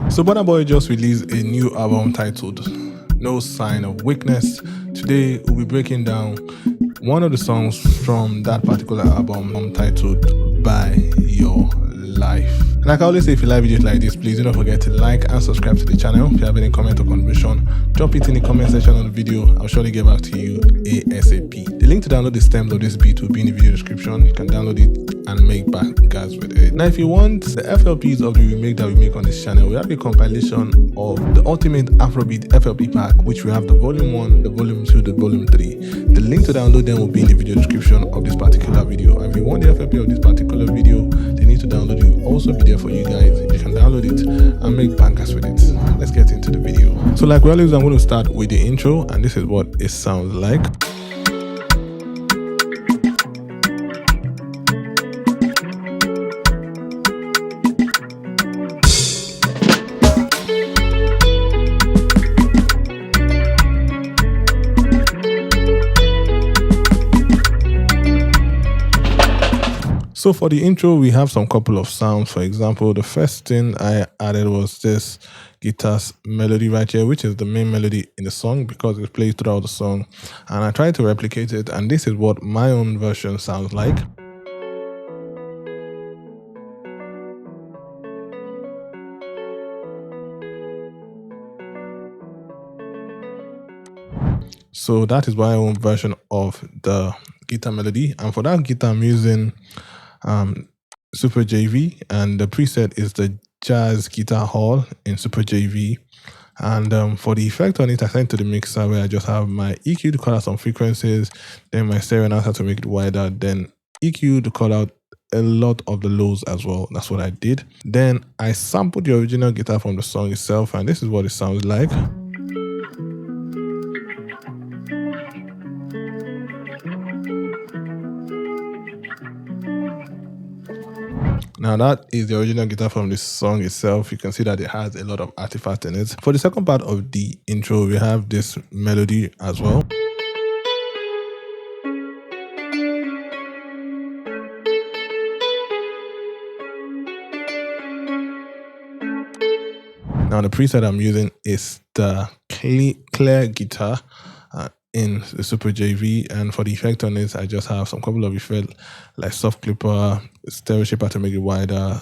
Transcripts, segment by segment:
So Burna Boy just released a new album titled No Sign of Weakness. Today we'll be breaking down one of the songs from that particular album titled By Your Life. And like I always say, if you like videos like this, please do not forget to like and subscribe to the channel. If you have any comment or contribution, drop it in the comment section of the video. I'll surely get back to you ASAP. The link to download the stems of this beat will be in the video description. You can download it and make bangers with it. Now if you want the FLPs of the remake that we make on this channel, we have a compilation of the ultimate Afrobeat FLP pack, which we have the volume 1, the volume 2, the volume 3. The link to download them will be in the video description of this particular video. And if you want the FLP of this particular video, the link to download it will also be there for you guys. You can download it and make bangers with it. Let's get into the video. So like we always, I'm going to start with the intro, and this is what it sounds like. So for the intro, we have some couple of sounds. For example, the first thing I added was this guitar melody right here, which is the main melody in the song because it plays throughout the song. And I tried to replicate it, and this is what my own version sounds like. So that is my own version of the guitar melody. And for that guitar, I'm using Super JV, and the preset is the Jazz Guitar Hall in Super JV. And for the effect on it, I sent to the mixer where I just have my EQ to call out some frequencies, then my stereo enhancer to make it wider, then EQ to call out a lot of the lows as well. That's what I did. Then I sampled the original guitar from the song itself, and this is what it sounds like. Now that is the original guitar from the song itself. You can see that it has a lot of artifacts in it. For the second part of the intro, we have this melody as well. Now the preset I'm using is the clear guitar in the Super JV, and for the effect on it, I just have some couple of effects like soft clipper, stereo shaper to make it wider,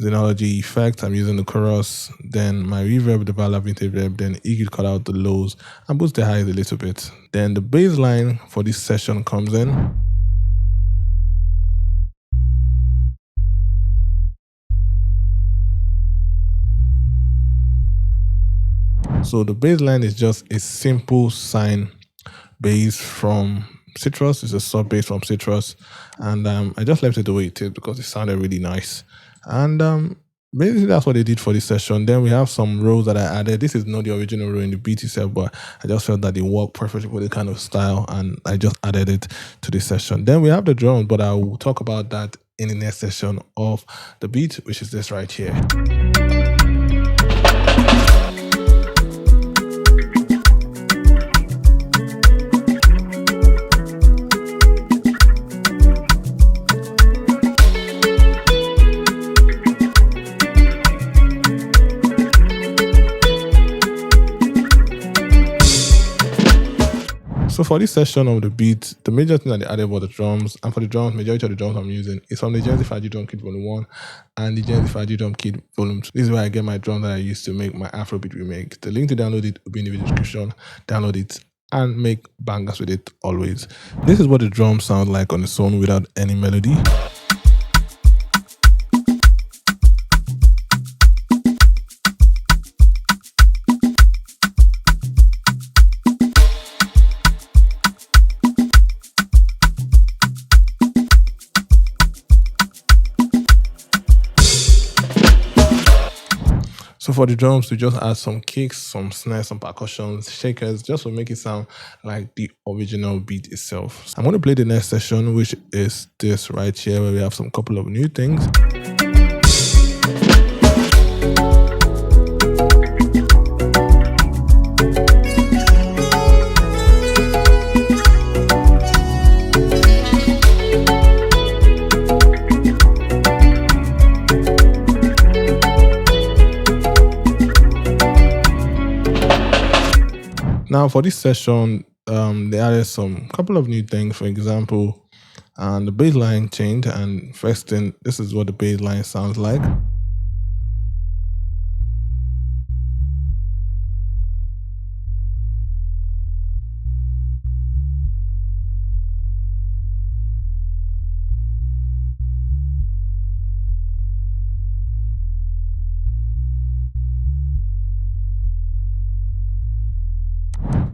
xenology effect. I'm using the chorus, then my reverb, the Vala vintage reverb, then EQ cut out the lows and boost the highs a little bit. Then the bass line for this session comes in. So the bass line is just a simple sine bass from Citrus. It's a sub bass from Citrus, and I just left it the way it is because it sounded really nice. And basically that's what they did for this session. Then we have some rows that I added. This is not the original row in the beat itself, but I just felt that it worked perfectly with the kind of style, and I just added it to this session. Then we have the drums, but I will talk about that in the next session of the beat, which is this right here. So for this session of the beat, the major thing that they added was the drums. And for the drums, majority of the drums I'm using is from the Gen Z 5G Drum Kit Volume 1 and the Gen Z 5G Drum Kit Volume 2. This is where I get my drum that I use to make my Afrobeat remake. The link to download it will be in the video description. Download it and make bangers with it always. This is what the drums sound like on its own without any melody. So for the drums, we just add some kicks, some snares, some percussions, shakers, just to make it sound like the original beat itself. I'm going to play the next session, which is this right here, where we have some couple of new things. Now for this session, they added some couple of new things. For example, the bass line changed, and first thing, this is what the bass line sounds like.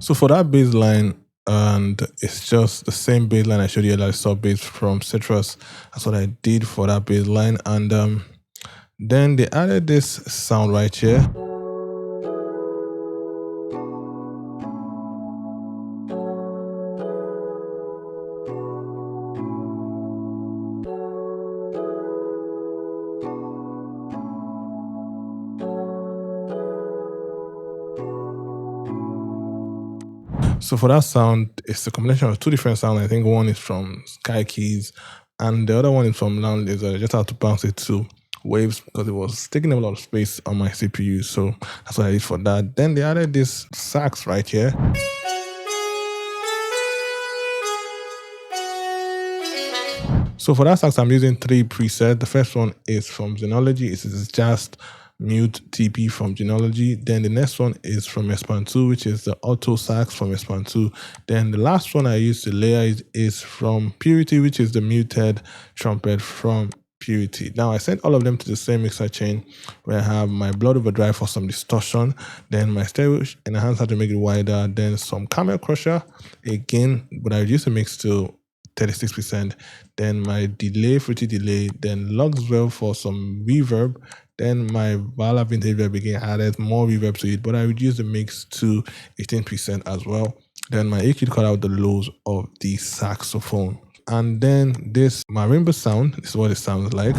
So for that bass line, and it's just the same bass line I showed you that I saw bass from Citrus. That's what I did for that bass line, and then they added this sound right here. So for that sound, it's a combination of two different sounds. I think one is from Sky Keys and the other one is from Lounge Laser. I just had to bounce it to Waves because it was taking a lot of space on my CPU. So that's what I did for that. Then they added this sax right here. So for that sax, I'm using three presets. The first one is from Xenology. It is just mute TP from Genealogy. Then the next one is from Expand 2, which is the auto sax from Expand 2. Then the last one I used to layer is from Purity, which is the muted trumpet from Purity. Now I sent all of them to the same mixer chain where I have my Blood Overdrive for some distortion, then my stereo enhancer to make it wider, then some Camel Crusher again, but I reduced the mix to 36%, then my delay, fruity delay, then Luxwell for some reverb, then my Vala Vintage Reverb again added more reverb to it, but I reduced the mix to 18% as well. Then my EQ cut out the lows of the saxophone. And then this marimba sound, this is what it sounds like.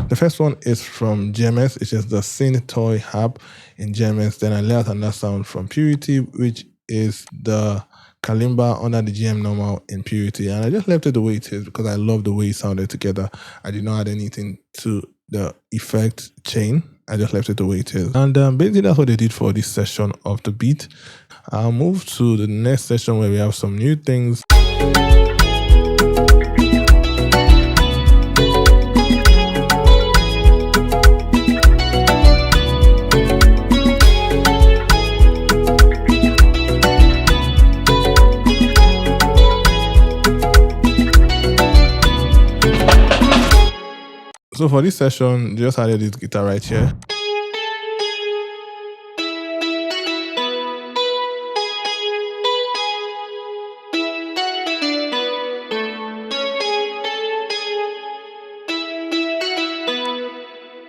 The first one is from GMS, which is the Synth Toy app in GMS. Then I layered another sound from Purity, which is the Kalimba under the GM normal in Purity. And I just left it the way it is because I love the way it sounded together. I did not add anything to the effect chain. I just left it the way it is. And basically that's what they did for this session of the beat. I'll move to the next session where we have some new things. So for this session, just added this guitar right here.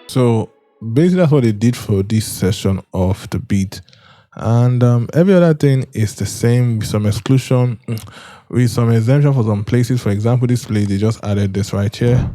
So basically that's what they did for this session of the beat. And every other thing is the same with some exclusion, with some exemption for some places. For example, this place, they just added this right here.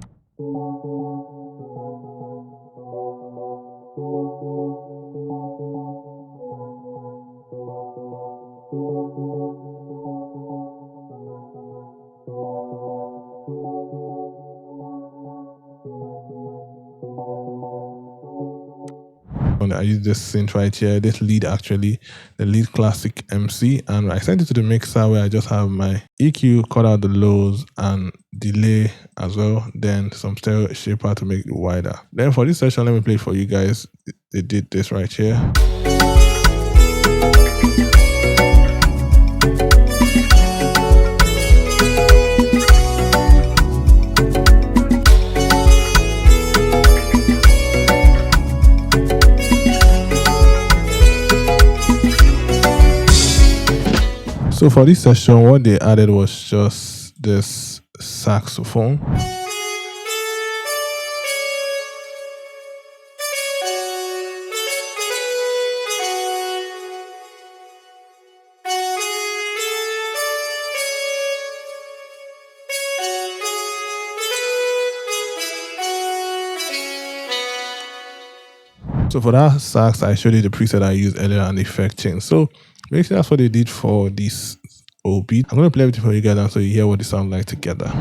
I use this synth right here, this lead actually, the lead classic MC, and I sent it to the mixer where I just have my EQ, cut out the lows and delay as well, then some stereo shaper to make it wider. Then for this session, let me play it for you guys. They did this right here. So for this session, what they added was just this saxophone. So for that sax, I showed you the preset I used earlier and the effect change. So basically that's what they did for this old beat. I'm gonna play everything for you guys now so you hear what they sound like together.